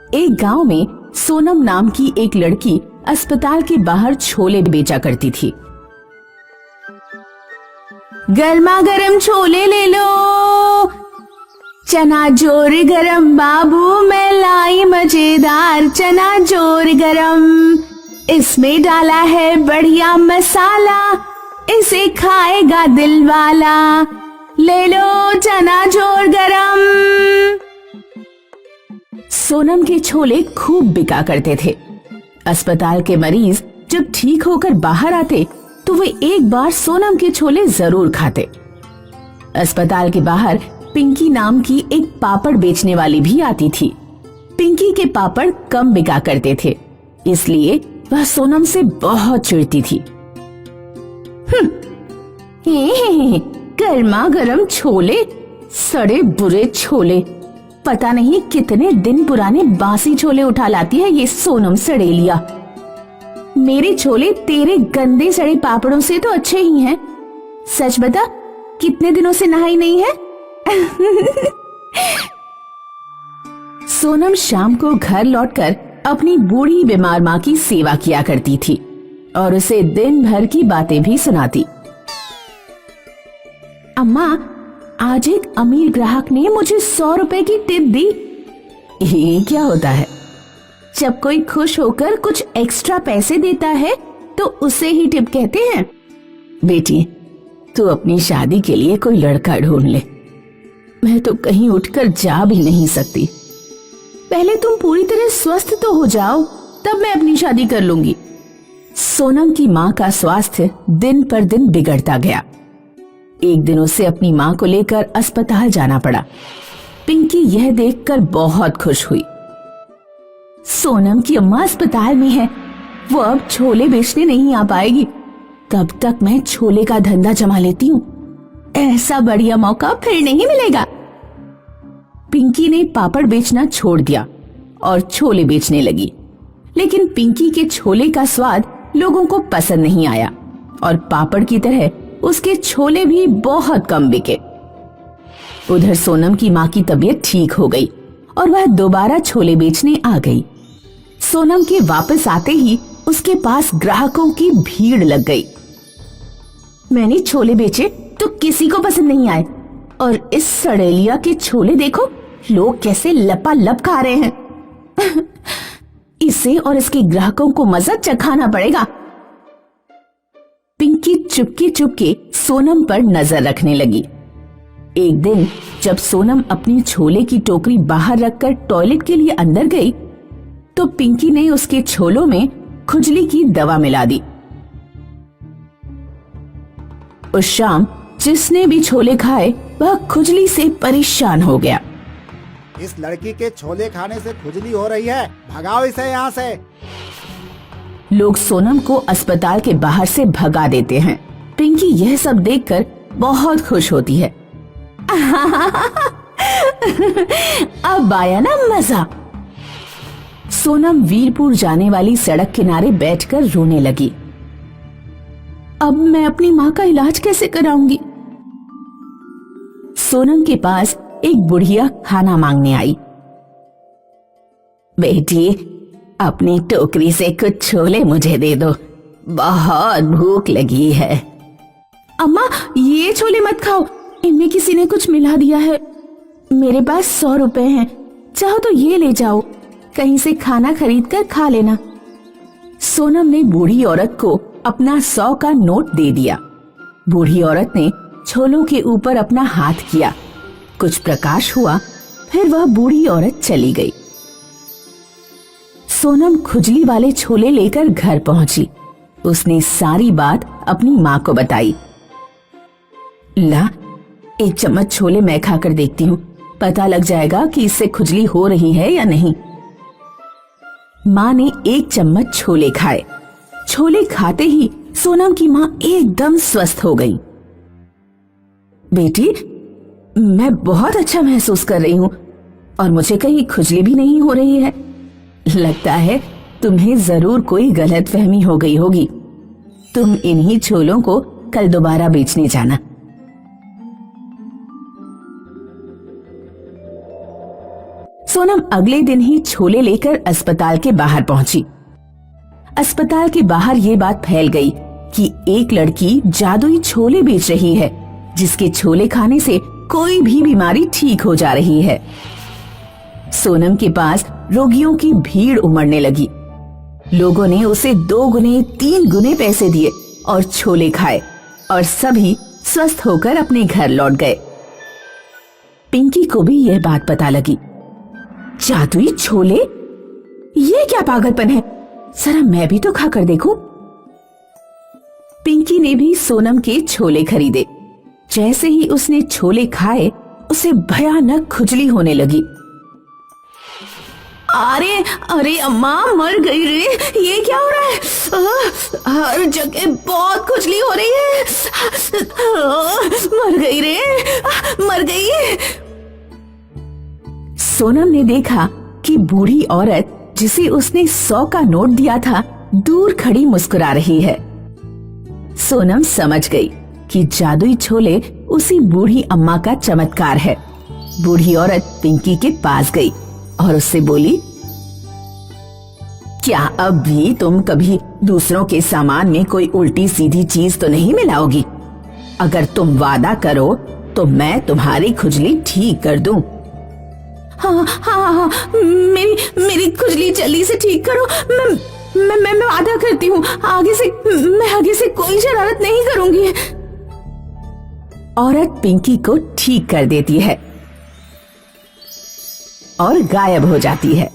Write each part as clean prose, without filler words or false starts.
एक गांव में सोनम नाम की एक लड़की अस्पताल के बाहर छोले बेचा करती थी। गर्मा गर्म छोले ले लो, चना जोर गरम बाबू, मैं लाई मजेदार चना जोर गरम, इसमें डाला है बढ़िया मसाला, इसे खाएगा दिल वाला, ले लो चना जोर गरम। सोनम के छोले खूब बिका करते थे। अस्पताल के मरीज जब ठीक होकर बाहर आते तो वे एक बार सोनम के छोले जरूर खाते। अस्पताल के बाहर पिंकी नाम की एक पापड़ बेचने वाली भी आती थी। पिंकी के पापड़ कम बिका करते थे, इसलिए वह सोनम से बहुत चिढ़ती थी। गर्मा गर्म छोले, सड़े बुरे छोले, पता नहीं कितने दिन पुराने बासी छोले उठा लाती है ये सोनम सड़ेलिया। मेरे छोले तेरे गंदे सड़े पापड़ों से तो अच्छे ही हैं। सच बता, कितने दिनों से नहाई नहीं है? सोनम शाम को घर लौटकर अपनी बूढ़ी बीमार माँ की सेवा किया करती थी और उसे दिन भर की बातें भी सुनाती। अम्मा, आज एक अमीर ग्राहक ने मुझे 100 रुपए की टिप दी। ये क्या होता है? जब कोई खुश होकर कुछ एक्स्ट्रा पैसे देता है तो उसे ही टिप कहते हैं। बेटी, तू अपनी शादी के लिए कोई लड़का ढूंढ ले। मैं तो कहीं उठकर जा भी नहीं सकती। पहले तुम पूरी तरह स्वस्थ तो हो जाओ, तब मैं अपनी शादी कर लूंगी। सोनम की माँ का स्वास्थ्य दिन पर दिन बिगड़ता गया। एक दिन उसे अपनी माँ को लेकर अस्पताल जाना पड़ा। पिंकी यह देखकर बहुत खुश हुई। सोनम की अम्मा अस्पताल में है, वो अब छोले बेचने नहीं आ पाएगी। तब तक मैं छोले का धंधा जमा लेती हूँ, ऐसा बढ़िया मौका फिर नहीं मिलेगा। पिंकी ने पापड़ बेचना छोड़ दिया और छोले बेचने लगी। लेकिन पिंकी के छोले का स्वाद लोगों को पसंद नहीं आया और पापड़ की तरह उसके छोले भी बहुत कम बिके। उधर सोनम की माँ की तबीयत ठीक हो गई और वह दोबारा छोले बेचने आ गई। सोनम के वापस आते ही उसके पास ग्राहकों की भीड़ लग गई। मैंने छोले बेचे तो किसी को पसंद नहीं आए, और इस सड़ेलिया के छोले देखो, लोग कैसे लपालप खा रहे हैं। इसे और इसके ग्राहकों को मजा चखाना पड़ेगा। पिंकी चुपके चुपके सोनम पर नजर रखने लगी। एक दिन जब सोनम अपनी छोले की टोकरी बाहर रखकर टॉयलेट के लिए अंदर गई तो पिंकी ने उसके छोलों में खुजली की दवा मिला दी। उस शाम जिसने भी छोले खाए वह खुजली से परेशान हो गया। इस लड़की के छोले खाने से खुजली हो रही है, भगाओ इसे यहाँ से। लोग सोनम को अस्पताल के बाहर से भगा देते हैं। पिंकी यह सब देखकर बहुत खुश होती है। अब आया ना मजा। सोनम वीरपुर जाने वाली सड़क किनारे बैठकर रोने लगी। अब मैं अपनी माँ का इलाज कैसे कराऊंगी? सोनम के पास एक बुढ़िया खाना मांगने आई। बेटी, अपनी टोकरी से कुछ छोले मुझे दे दो, बहुत भूख लगी है। अम्मा, ये छोले मत खाओ, इनमें किसी ने कुछ मिला दिया है। मेरे पास 100 रुपए हैं, चाहो तो ये ले जाओ, कहीं से खाना खरीद कर खा लेना। सोनम ने बूढ़ी औरत को अपना 100 का नोट दे दिया। बूढ़ी औरत ने छोलों के ऊपर अपना हाथ किया, कुछ प्रकाश हुआ, फिर वह बूढ़ी औरत चली गई। सोनम खुजली वाले छोले लेकर घर पहुंची। उसने सारी बात अपनी माँ को बताई। ला, एक चम्मच छोले मैं खाकर देखती हूँ, पता लग जाएगा कि इससे खुजली हो रही है या नहीं। माँ ने एक चम्मच छोले खाए। छोले खाते ही सोनम की माँ एकदम स्वस्थ हो गई। बेटी, मैं बहुत अच्छा महसूस कर रही हूँ और मुझे कहीं खुजली भी नहीं हो रही है। लगता है तुम्हें जरूर कोई गलतफहमी हो गई होगी। तुम इन्हीं छोलों को कल दोबारा बेचने जाना। सोनम अगले दिन ही छोले लेकर अस्पताल के बाहर पहुंची। अस्पताल के बाहर ये बात फैल गई कि एक लड़की जादुई छोले बेच रही है, जिसके छोले खाने से कोई भी बीमारी ठीक हो जा रही है। सोनम के पास रोगियों की भीड़ उमड़ने लगी। लोगों ने उसे 2 गुने 3 गुने पैसे दिए और छोले खाए और सभी स्वस्थ होकर अपने घर लौट गए। पिंकी को भी यह बात पता लगी। जादुई छोले, ये क्या पागलपन है, जरा मैं भी तो खाकर देखूं। पिंकी ने भी सोनम के छोले खरीदे। जैसे ही उसने छोले खाए उसे भयानक खुजली होने लगी। अरे अरे अम्मा, मर गई रे, ये क्या हो रहा है? हर जगह बहुत खुजली हो रही है। मर गई रे, मर गई। सोनम ने देखा कि बूढ़ी औरत जिसे उसने 100 का नोट दिया था, दूर खड़ी मुस्कुरा रही है। सोनम समझ गई कि जादुई छोले उसी बूढ़ी अम्मा का चमत्कार है। बूढ़ी औरत पिंकी के पास गई और उससे बोली, क्या अब भी तुम कभी दूसरों के सामान में कोई उल्टी सीधी चीज तो नहीं मिलाओगी? अगर तुम वादा करो तो मैं तुम्हारी खुजली ठीक कर दूं। हाँ हाँ हाँ, मेरी खुजली जल्दी से ठीक करो। मैं वादा करती हूँ, आगे से कोई शरारत नहीं करूंगी। औरत पिंकी को ठीक कर देती है और गायब हो जाती है।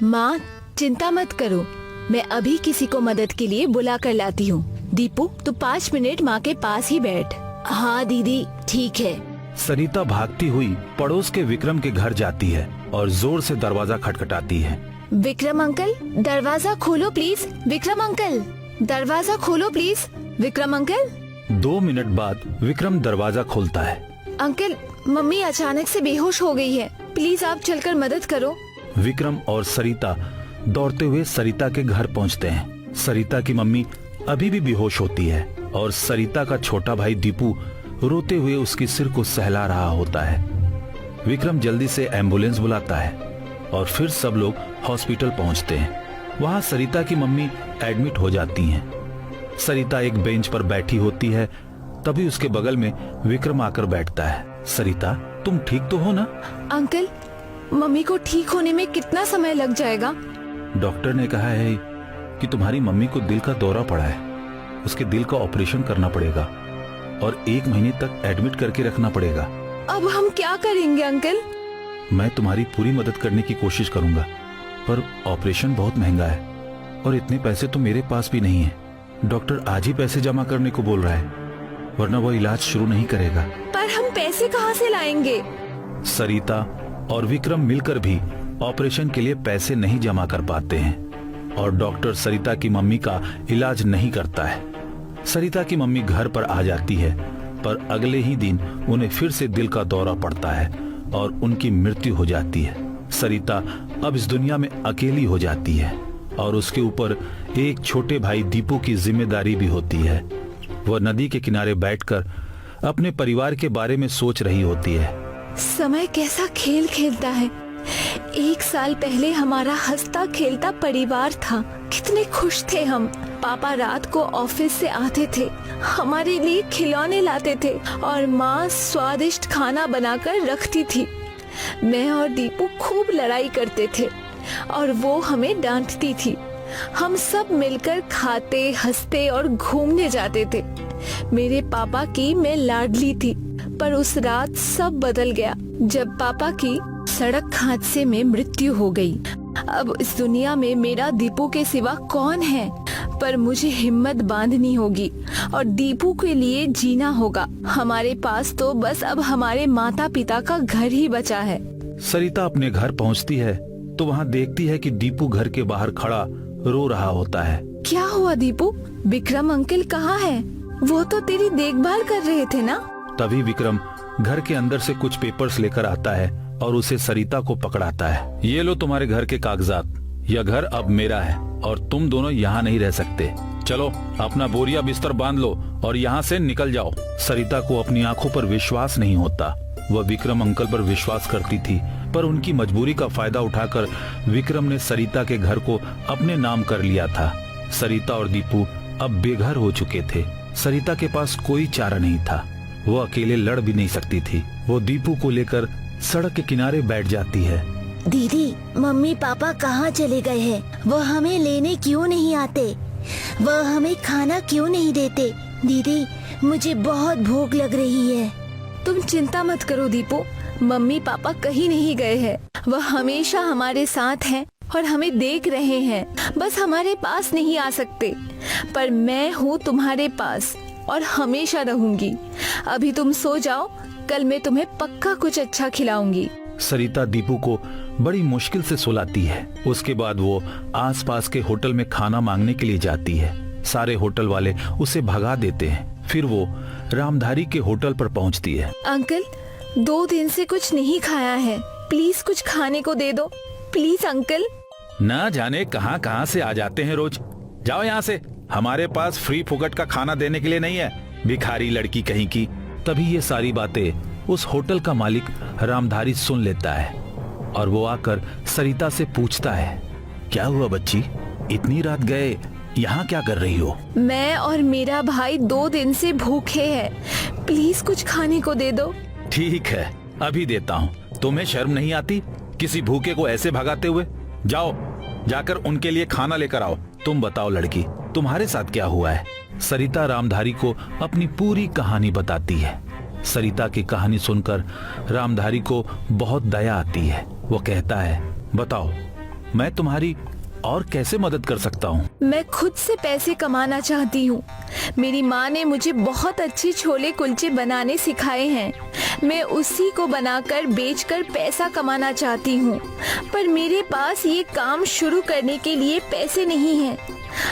माँ, चिंता मत करो, मैं अभी किसी को मदद के लिए बुला कर लाती हूँ। दीपू, तू 5 मिनट माँ के पास ही बैठ। हाँ दीदी, ठीक है। सरिता भागती हुई पड़ोस के विक्रम के घर जाती है और जोर से दरवाजा खटखटाती है। विक्रम अंकल, दरवाजा खोलो प्लीज। विक्रम अंकल, दरवाजा खोलो प्लीज। विक्रम अंकल। 2 मिनट बाद विक्रम दरवाजा खोलता है। अंकल, मम्मी अचानक से बेहोश हो गई है, प्लीज आप चलकर मदद करो। विक्रम और सरिता दौड़ते हुए सरिता के घर पहुंचते हैं। सरिता की मम्मी अभी भी बेहोश होती है और सरिता का छोटा भाई दीपू रोते हुए उसके सिर को सहला रहा होता है। विक्रम जल्दी से एम्बुलेंस बुलाता है और फिर सब लोग हॉस्पिटल पहुंचते हैं। वहां सरिता की मम्मी एडमिट हो जाती हैं। सरिता एक बेंच पर बैठी होती है, तभी उसके बगल में विक्रम आकर बैठता है। सरिता, तुम ठीक तो हो ना? अंकल, मम्मी को ठीक होने में कितना समय लग जाएगा? डॉक्टर ने कहा है कि तुम्हारी मम्मी को दिल का दौरा पड़ा है, उसके दिल का ऑपरेशन करना पड़ेगा और 1 महीने तक एडमिट करके रखना पड़ेगा। अब हम क्या करेंगे अंकल? मैं तुम्हारी पूरी मदद करने की कोशिश करूंगा, पर ऑपरेशन बहुत महंगा है और इतने पैसे तो मेरे पास भी नहीं है। डॉक्टर आज ही पैसे जमा करने को बोल रहा है, वरना वो इलाज शुरू नहीं करेगा। पर हम पैसे कहाँ से लाएंगे? सरिता और विक्रम मिलकर भी ऑपरेशन के लिए पैसे नहीं जमा कर पाते हैं और डॉक्टर सरिता की मम्मी का इलाज नहीं करता है। सरिता की मम्मी घर पर आ जाती है, पर अगले ही दिन उन्हें फिर से दिल का दौरा पड़ता है और उनकी मृत्यु हो जाती है। सरिता अब इस दुनिया में अकेली हो जाती है और उसके ऊपर एक छोटे भाई दीपू की जिम्मेदारी भी होती है। वह नदी के किनारे बैठकर अपने परिवार के बारे में सोच रही होती है। समय कैसा खेल खेलता है। 1 साल पहले हमारा हंसता खेलता परिवार था, कितने खुश थे हम। पापा रात को ऑफिस से आते थे, हमारे लिए खिलौने लाते थे और माँ स्वादिष्ट खाना बनाकर रखती थी। मैं और दीपू खूब लड़ाई करते थे और वो हमें डांटती थी। हम सब मिलकर खाते, हंसते और घूमने जाते थे। मेरे पापा की मैं लाडली थी, पर उस रात सब बदल गया जब पापा की सड़क हादसे में मृत्यु हो गई। अब इस दुनिया में मेरा दीपू के सिवा कौन है? पर मुझे हिम्मत बांधनी होगी और दीपू के लिए जीना होगा। हमारे पास तो बस अब हमारे माता पिता का घर ही बचा है। सरिता अपने घर पहुंचती है तो वहां देखती है कि दीपू घर के बाहर खड़ा रो रहा होता है। क्या हुआ दीपू? विक्रम अंकल कहाँ है? वो तो तेरी देखभाल कर रहे थे ना? तभी विक्रम घर के अंदर से कुछ पेपर्स लेकर आता है और उसे सरिता को पकड़ाता है। ये लो तुम्हारे घर के कागजात, यह घर अब मेरा है और तुम दोनों यहाँ नहीं रह सकते। चलो अपना बोरिया बिस्तर बांध लो और यहाँ से निकल जाओ। सरिता को अपनी आंखों पर विश्वास नहीं होता। वह विक्रम अंकल पर विश्वास करती थी, पर उनकी मजबूरी का फायदा उठाकर विक्रम ने सरिता के घर को अपने नाम कर लिया था। सरिता और दीपू अब बेघर हो चुके थे। सरिता के पास कोई चारा नहीं था, वो अकेले लड़ भी नहीं सकती थी। वो दीपू को लेकर सड़क के किनारे बैठ जाती है। दीदी, मम्मी पापा कहाँ चले गए हैं? वह हमें लेने क्यों नहीं आते? वह हमें खाना क्यों नहीं देते? दीदी, मुझे बहुत भूख लग रही है। तुम चिंता मत करो दीपू, मम्मी पापा कहीं नहीं गए हैं। वह हमेशा हमारे साथ हैं और हमें देख रहे हैं, बस हमारे पास नहीं आ सकते। पर मैं हूँ तुम्हारे पास और हमेशा रहूंगी। अभी तुम सो जाओ, कल मैं तुम्हें पक्का कुछ अच्छा खिलाऊंगी। सरिता दीपू को बड़ी मुश्किल से सुलाती है। उसके बाद वो आसपास के होटल में खाना मांगने के लिए जाती है। सारे होटल वाले उसे भगा देते हैं। फिर वो रामधारी के होटल पर पहुंचती है। अंकल, 2 दिन से कुछ नहीं खाया है, प्लीज कुछ खाने को दे दो, प्लीज अंकल। ना जाने कहां कहां से आ जाते हैं रोज। जाओ यहाँ से, हमारे पास फ्री फुकट का खाना देने के लिए नहीं है, भिखारी लड़की कहीं की। तभी ये सारी बातें उस होटल का मालिक रामधारी सुन लेता है और वो आकर सरिता से पूछता है, क्या हुआ बच्ची, इतनी रात गए यहाँ क्या कर रही हो? मैं और मेरा भाई 2 दिन से भूखे हैं, प्लीज कुछ खाने को दे दो। ठीक है, अभी देता हूँ। तुम्हें शर्म नहीं आती किसी भूखे को ऐसे भगाते हुए? जाओ, जाकर उनके लिए खाना लेकर आओ। तुम बताओ लड़की, तुम्हारे साथ क्या हुआ है? सरिता रामधारी को अपनी पूरी कहानी बताती है। सरिता की कहानी सुनकर रामधारी को बहुत दया आती है। वो कहता है, बताओ मैं तुम्हारी और कैसे मदद कर सकता हूँ? मैं खुद से पैसे कमाना चाहती हूँ। मेरी माँ ने मुझे बहुत अच्छे छोले कुलचे बनाने सिखाए हैं। मैं उसी को बनाकर बेचकर पैसा कमाना चाहती हूँ, पर मेरे पास ये काम शुरू करने के लिए पैसे नहीं हैं।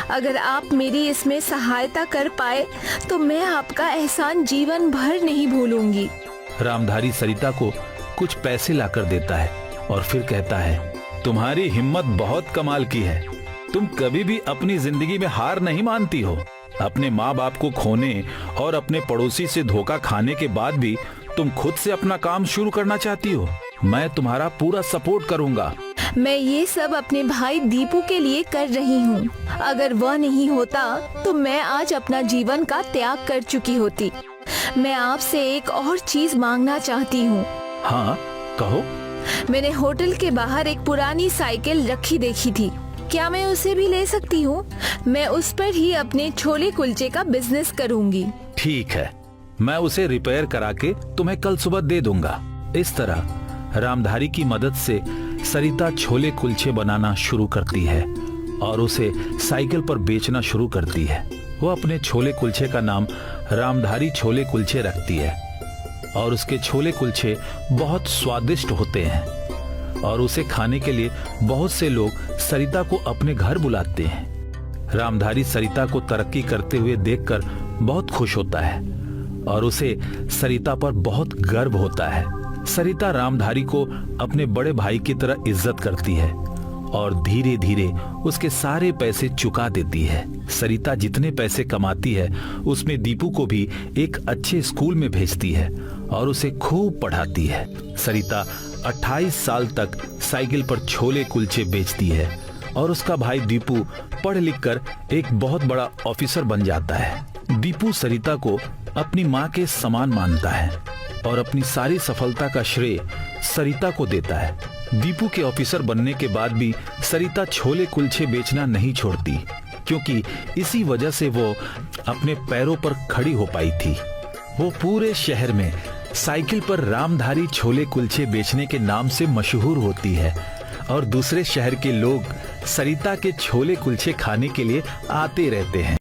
अगर आप मेरी इसमें सहायता कर पाए तो मैं आपका एहसान जीवन भर नहीं भूलूंगी। रामधारी सरिता को कुछ पैसे लाकर देता है और फिर कहता है, तुम्हारी हिम्मत बहुत कमाल की है। तुम कभी भी अपनी जिंदगी में हार नहीं मानती हो। अपने माँ बाप को खोने और अपने पड़ोसी से धोखा खाने के बाद भी तुम खुद से अपना काम शुरू करना चाहती हो। मैं तुम्हारा पूरा सपोर्ट करूंगा। मैं ये सब अपने भाई दीपू के लिए कर रही हूँ। अगर वह नहीं होता तो मैं आज अपना जीवन का त्याग कर चुकी होती। मैं आपसे एक और चीज मांगना चाहती हूँ। हाँ, कहो। मैंने होटल के बाहर एक पुरानी साइकिल रखी देखी थी, क्या मैं उसे भी ले सकती हूँ? मैं उस पर ही अपने छोले कुलचे का बिजनेस करूँगी। ठीक है, मैं उसे रिपेयर करा के तुम्हें कल सुबह दे दूंगा। इस तरह रामधारी की मदद से सरिता छोले कुलचे बनाना शुरू करती है और उसे साइकिल पर बेचना शुरू करती है। वो अपने छोले कुलचे का नाम रामधारी छोले कुलचे रखती है और उसके छोले कुलचे बहुत स्वादिष्ट होते हैं और उसे खाने के लिए बहुत से लोग सरिता को अपने घर बुलाते हैं। रामधारी सरिता को तरक्की करते हुए देखकर बहुत खुश होता है और उसे सरिता पर बहुत गर्व होता है। सरिता रामधारी को अपने बड़े भाई की तरह इज्जत करती है और धीरे धीरे उसके सारे पैसे चुका देती है। सरिता जितने पैसे कमाती है उसमें दीपू को भी एक अच्छे स्कूल में भेजती है और उसे खूब पढ़ाती है। सरिता 28 साल तक साइकिल पर छोले कुलचे बेचती है और उसका भाई दीपू पढ़ लिख कर एक बहुत बड़ा ऑफिसर बन जाता है। दीपू सरिता को अपनी माँ के समान मानता है और अपनी सारी सफलता का श्रेय सरिता को देता है। दीपू के ऑफिसर बनने के बाद भी सरिता छोले कुलचे बेचना नहीं छोड़ती, क्योंकि इसी वजह से वो अपने पैरों पर खड़ी हो पाई थी। वो पूरे शहर में साइकिल पर रामधारी छोले कुलचे बेचने के नाम से मशहूर होती है और दूसरे शहर के लोग सरिता के छोले कुलचे खाने के लिए आते रहते हैं।